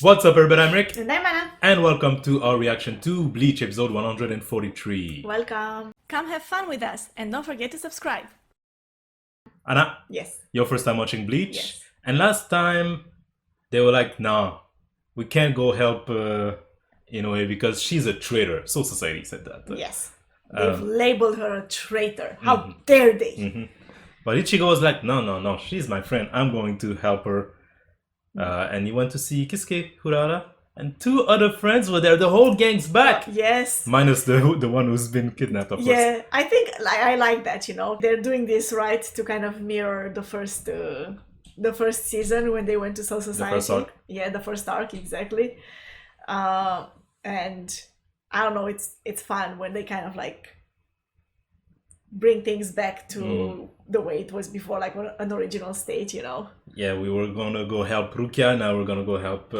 What's up, everybody? I'm Rick. And I'm Anna. And welcome to our reaction to Bleach episode 143. Welcome. Come have fun with us and don't forget to subscribe. Anna, Yes. your first time watching Bleach. Yes. And last time, they were like, nah, we can't go help in a way because she's a traitor. So society said that. Yes. They've labeled her a traitor. How dare they? But Ichigo was like, no, she's my friend. I'm going to help her. And he went to see Kisuke, Urara, and two other friends were there. The whole gang's back. Yes. Minus the one who's been kidnapped, of course. Yeah, I think I like that, you know. They're doing this right to kind of mirror the first season when they went to Soul Society. The first arc. Yeah, the first arc, exactly. And I don't know, it's fun when they kind of like bring things back to the way it was before, like an original state, you know. Yeah, we were gonna go help Rukia, now we're gonna go help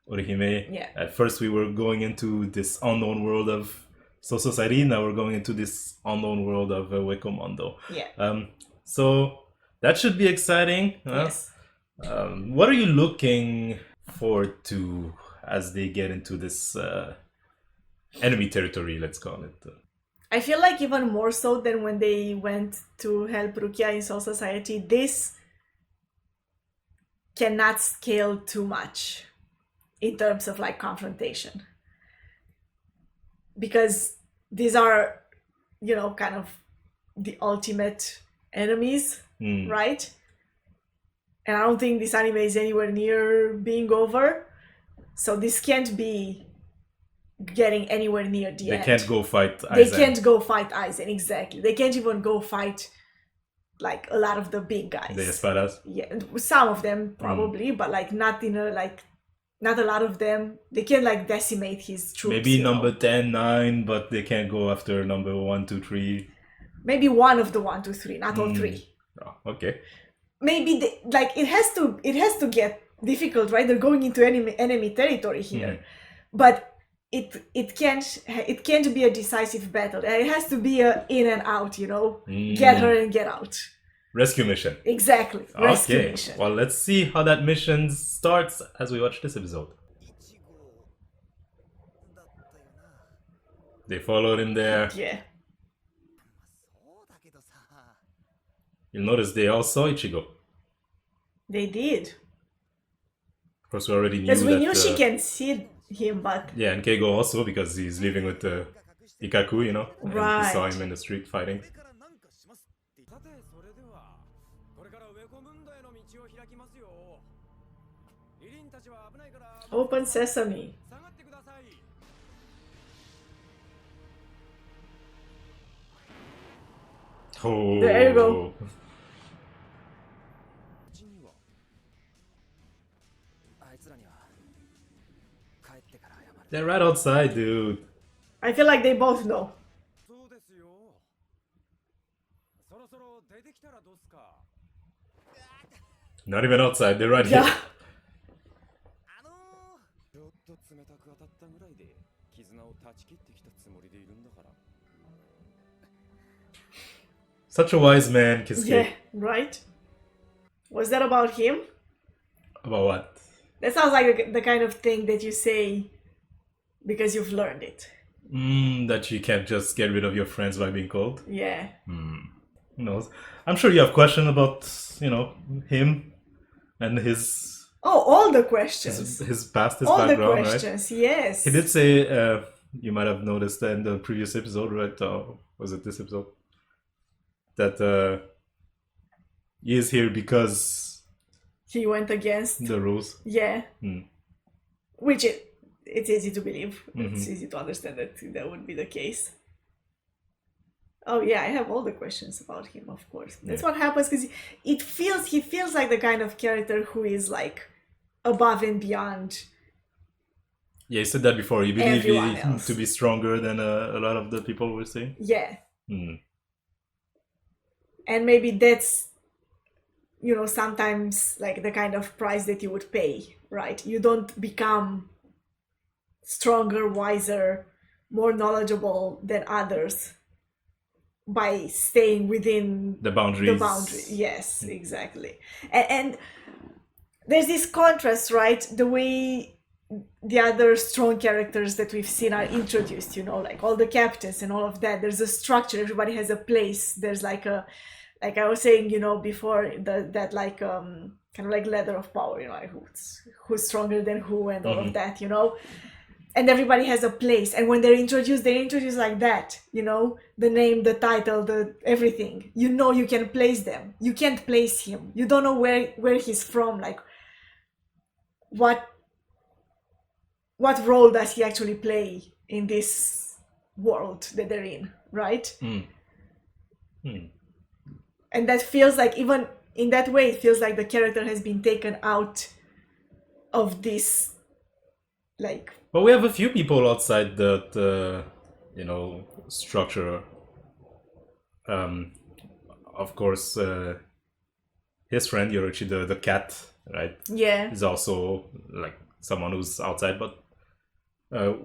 Orihime. Yeah. At first we were going into this unknown world of Soul Society, now we're going into this unknown world of Wekomondo. Yeah. So that should be exciting. Yes. What are you looking forward to as they get into this enemy territory, let's call it? I feel like even more so than when they went to help Rukia in Soul Society, this cannot scale too much in terms of like confrontation. Because these are, you know, kind of the ultimate enemies, right? And I don't think this anime is anywhere near being over. So this can't be getting anywhere near the end. They can't go fight Aizen. They can't go fight Aizen, exactly. They can't even go fight like a lot of the big guys. The espadas? Yeah, some of them probably, but like not a lot of them. They can like decimate his troops. Maybe number 10, 9, but they can't go after number 1, 2, 3. Maybe one of the 1, 2, 3, not all three. Oh, okay. Maybe it has to get difficult, right? They're going into enemy territory here, but it can't be a decisive battle. It has to be a in and out, you know. Get her and get out. Rescue mission. Exactly. Rescue mission. Well, let's see how that mission starts as we watch this episode. They followed him there. Yeah. You'll notice they all saw Ichigo. They did. Of course, we already knew Because we that, knew she can see him, but... Yeah, and Keigo also, because he's living with Ikaku, you know? And Right. he saw him in the street fighting. Open sesame. Oh. There you go. They're right outside, dude. I feel like they both know. Not even outside, they're right here. Yeah. Such a wise man, Kisuke. Yeah, right? Was that about him? About what? That sounds like the kind of thing that you say because you've learned it. That you can't just get rid of your friends by being cold? Yeah. Who knows? I'm sure you have questions about, you know, him and his Oh, all the questions. his past, his all background, the questions, right? yes. He did say, you might have noticed that in the previous episode, right? Was it this episode? That he is here because He went against... the rules. Yeah. Which it's easy to believe. It's easy to understand that would be the case. Oh yeah, I have all the questions about him, of course. That's what happens because he feels like the kind of character who is like above and beyond. Yeah, you said that before. You believe Everyone else. to be stronger than a lot of the people we're seeing? Yeah. And maybe that's, you know, sometimes like the kind of price that you would pay, right? You don't become stronger, wiser, more knowledgeable than others by staying within the boundaries. Yes, exactly. And there's this contrast, right? The way the other strong characters that we've seen are introduced, you know, like all the captains and all of that. There's a structure, everybody has a place. There's like a, like I was saying, you know, before, that like kind of like ladder of power, you know, like who's stronger than who and all of that, you know. And everybody has a place, and when they're introduced like that, you know, the name, the title, the everything, you know, you can place them. You can't place him, you don't know where he's from, like what role does he actually play in this world that they're in, right? And that feels like, even in that way, it feels like the character has been taken out of this, like. But we have a few people outside that, you know, structure. Of course, his friend Yoroichi, the cat, right? Yeah. Is also like someone who's outside, but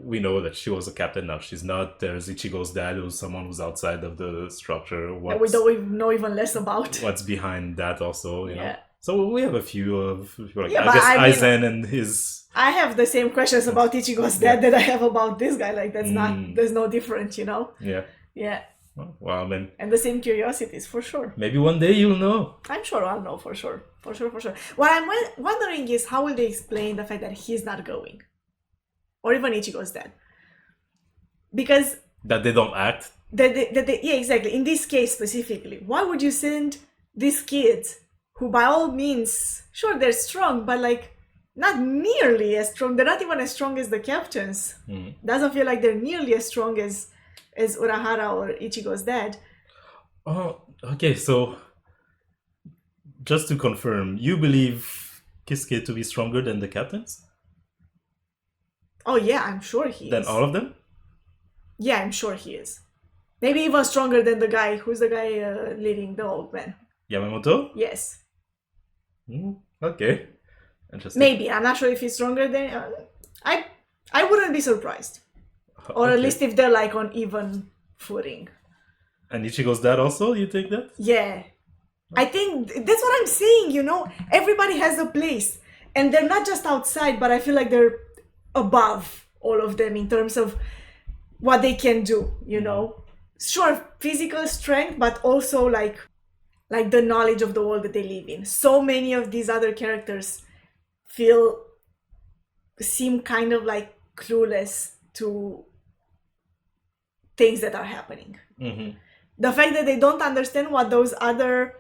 we know that she was a captain. Now she's not. There's Ichigo's dad, who's someone who's outside of the structure. That we don't even know even less about. What's behind that also, you know? Yeah. So we have a few of, like, Yeah, I but guess, I mean, Aizen and his... I have the same questions about Ichigo's dad that I have about this guy. Like, that's not, there's no difference, you know? Yeah. Yeah. Well, I mean... And the same curiosities, for sure. Maybe one day you'll know. I'm sure I'll know, for sure. For sure. What I'm wondering is, how will they explain the fact that he's not going? Or even Ichigo's dad? Because... That they don't act? Yeah, exactly. In this case specifically, why would you send these kids, who by all means, sure, they're strong, but like, not nearly as strong. They're not even as strong as the captains. Doesn't feel like they're nearly as strong as Urahara or Ichigo's dad. Oh, okay, so just to confirm, you believe Kisuke to be stronger than the captains? Oh yeah, I'm sure he is. Than all of them? Yeah, I'm sure he is. Maybe even stronger than the guy, who's the guy leading the old man. Yamamoto? Yes. Okay. Interesting. Maybe. I'm not sure if he's stronger than... I wouldn't be surprised. Or at least if they're like on even footing. And Ichigo's dad also, you think that? Yeah. I think that's what I'm saying, you know? Everybody has a place. And they're not just outside, but I feel like they're above all of them in terms of what they can do, you know? Sure, physical strength, but also like the knowledge of the world that they live in. So many of these other characters seem kind of like clueless to things that are happening. The fact that they don't understand what those other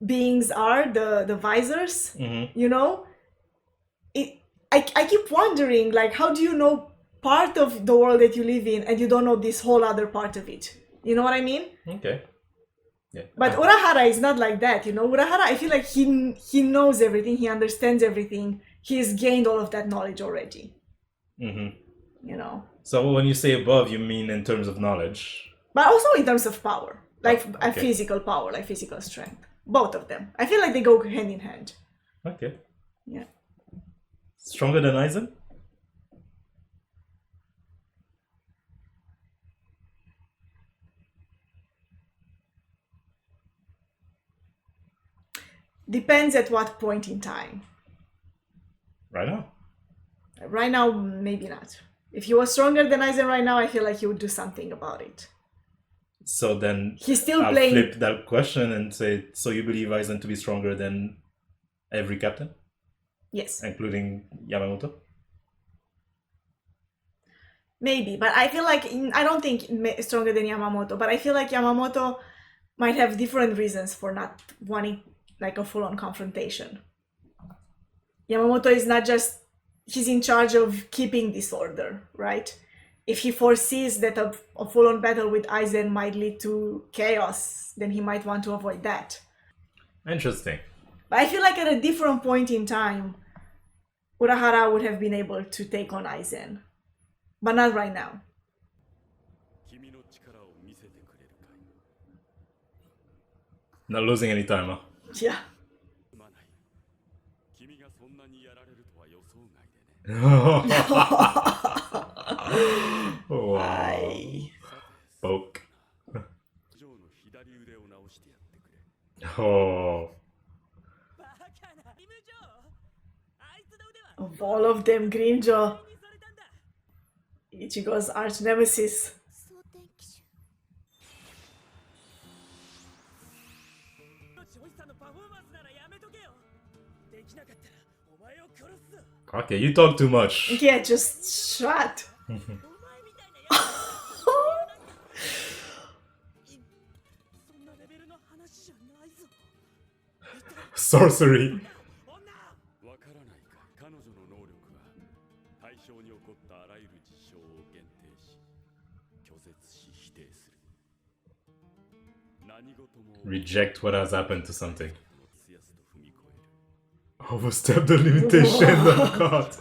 beings are, the visors, you know, I keep wondering, like, how do you know part of the world that you live in and you don't know this whole other part of it? You know what I mean? Okay. Yeah. But Urahara is not like that, you know? Urahara, I feel like he knows everything, he understands everything, he's gained all of that knowledge already. You know? So when you say above, you mean in terms of knowledge? But also in terms of power, like a physical power, like physical strength. Both of them. I feel like they go hand in hand. Okay. Yeah. Stronger than Aizen? Depends at what point in time. Right now? Right now, maybe not. If he was stronger than Aizen right now, I feel like he would do something about it. So then he's still I'll playing... flip that question and say, so you believe Aizen to be stronger than every captain? Yes. Including Yamamoto? Maybe, but I feel like, I don't think stronger than Yamamoto, but I feel like Yamamoto might have different reasons for not wanting like a full-on confrontation. Yamamoto is not just, he's in charge of keeping this order, right? If he foresees that a full-on battle with Aizen might lead to chaos, then he might want to avoid that. Interesting. But I feel like at a different point in time, Urahara would have been able to take on Aizen. But not right now. Not losing any time, huh? Yeah. Wow. Poke. Oh. of them, Grimmjow. Ichigo's arch nemesis. 装填機種 Okay, you talk too much. Yeah, just shut. Sorcery. わからないか彼女の能力は対象に起こったあらゆる事象を限定し拒絶し否定する何事も Reject what has happened to something. すやすと踏み越える Overstep the limitation. Oh god.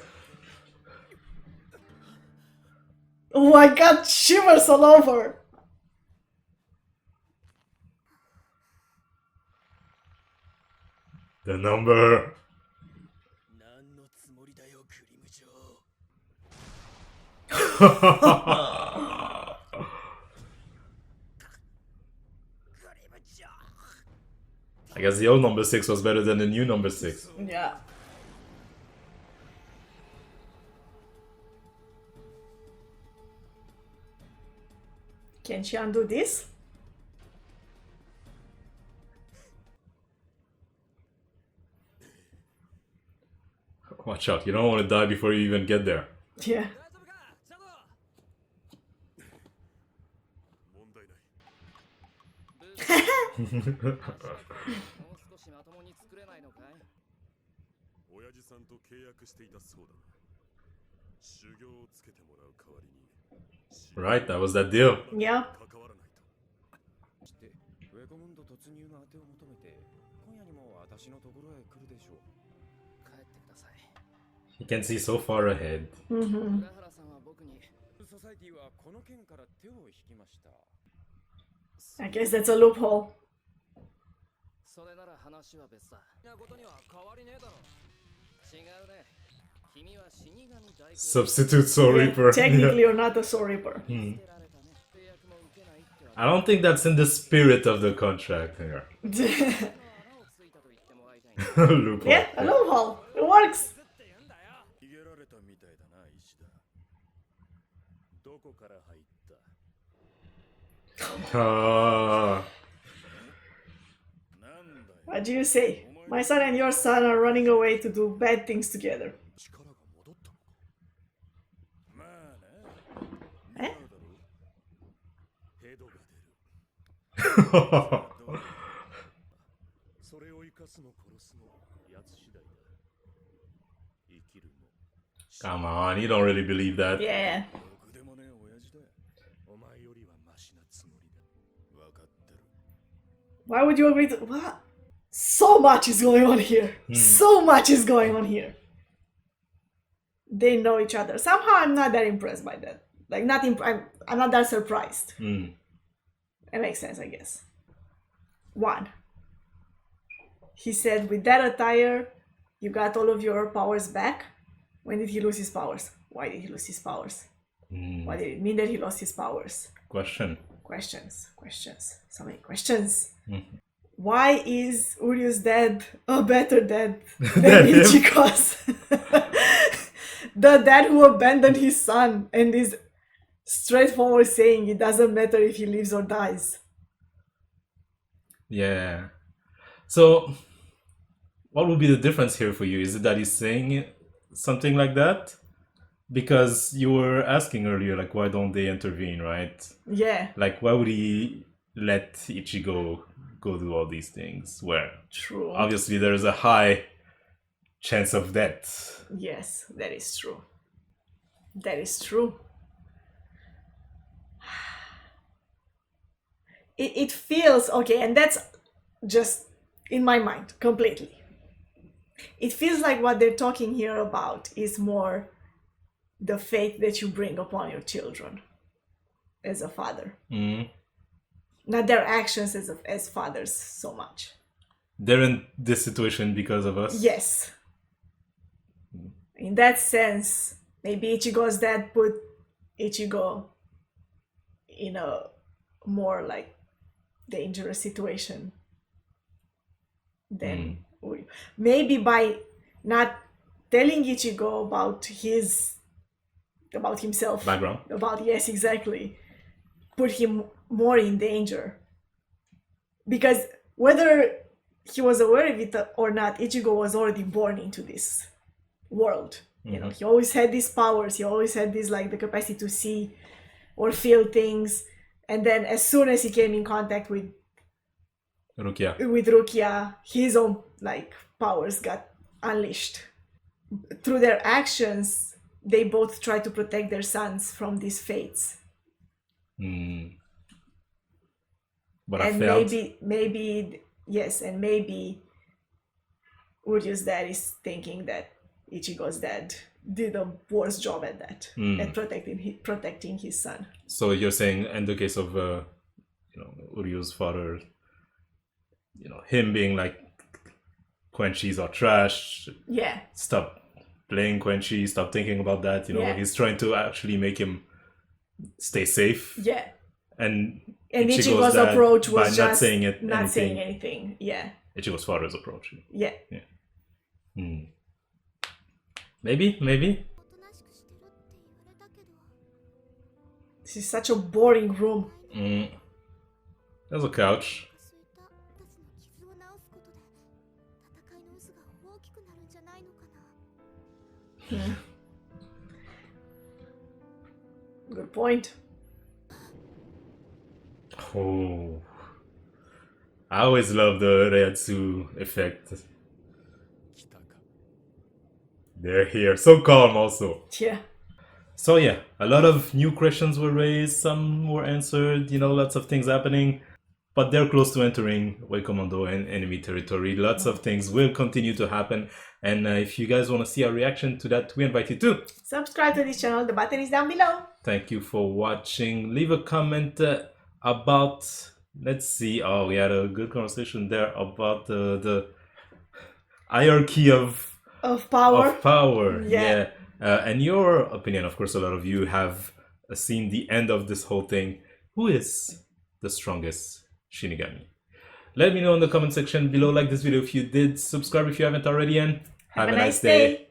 Oh, I got shivers all over. The number. 何のつもりだよグリムジョー I guess the old number 6 was better than the new number 6. Yeah. Can she undo this? Watch out, you don't want to die before you even get there. Yeah. 問題ないもう少しまともに作れないのかい？親父さんと契約していたそうだな修行をつけてもらう代わりに Right, that was that deal. Yeah. 関わらないとしてウェゴムンド突入の当てを求めて今夜にも私のところへ来るでしょう。帰ってください。 He can see so far ahead. Mm-hmm. 浦原さんは僕にソサイティはこの件から手を引きました。 I guess that's a loophole. それなら話は別だ。なことには変わりねえだろ。違うね。君は死神代行。 Substitute Soul Yeah, Reaper. technically, you're not a Soul Reaper. 捨てられたね。契約も受けないってわけ。 I don't think that's in the spirit of the contract here. 穴をついたと言ってもらいたいね。 Loophole. Yeah, a loophole. It works. 逃げられたみたいだな石田どこから入った Ah. なんだよ What do you say? My son and your son are running away to do bad things together. 力が戻ったのかまあなえどうだろうヘドが出るそれを生かすの殺すのやつ次第だ生きるの Come on, you don't really believe that. Yeah. ろくでもねえ親父だお前よりはマシなつもりだわかってる Why would you agree to what? So much is going on here. So much is going on here. They know each other. Somehow I'm not that impressed by that. Like not I'm not that surprised. Mm. It makes sense, I guess. One. He said with that attire, you got all of your powers back. When did he lose his powers? Why did he lose his powers? Why did it mean that he lost his powers? Question. Questions. So many questions. Why is Uryu's dad a better dad than Than him? Ichigo's? The dad who abandoned his son and is straightforward saying it doesn't matter if he lives or dies. Yeah. So, what would be the difference here for you? Is it that he's saying something like that? Because you were asking earlier, like, why don't they intervene, right? Yeah, Like, why would he let Ichigo go do all these things? Where true. obviously there is a high chance of death. Yes, that is true. That is true. It feels okay, and that's just in my mind completely. It feels like what they're talking here about is more the fate that you bring upon your children as a father, not their actions as fathers so much. They're in this situation because of us. Yes. In that sense, maybe Ichigo's dad put Ichigo in a more like dangerous situation than Uryu. Maybe by not telling Ichigo about himself, Background. yes, exactly, put him more in danger. Because whether he was aware of it or not, Ichigo was already born into this world. You know, he always had these powers. He always had this, like, the capacity to see or feel things. And then as soon as he came in contact with Rukia, his own, like, powers got unleashed. Through their actions, they both try to protect their sons from these fates. But and I felt maybe Uryu's dad is thinking that Ichigo's dad did a worse job at that, at protecting his son. so. You're saying in the case of Uryu's father, him being like, Quenchies are trash. Yeah. Stop playing Quenchi. Stop thinking about that. Yeah. He's trying to actually make him stay safe. Yeah. And Ichigo's approach was by just not saying anything. Yeah. Ichigo's father's approach. Yeah. Maybe. This is such a boring room. There's a couch. Good point. Oh, I always love the Reiatsu effect. They're here. So calm also. Yeah. So yeah, a lot of new questions were raised, some were answered, lots of things happening. But they're close to entering Wei Commando and enemy territory. Lots of things will continue to happen. And if you guys want to see our reaction to that, we invite you to subscribe to this channel. The button is down below. Thank you for watching. Leave a comment about, let's see. Oh, we had a good conversation there about the hierarchy of power. Yeah. And your opinion, of course, a lot of you have seen the end of this whole thing. Who is the strongest Shinigami? Let me know in the comment section below. Like this video if you did. Subscribe if you haven't already. And have a nice day.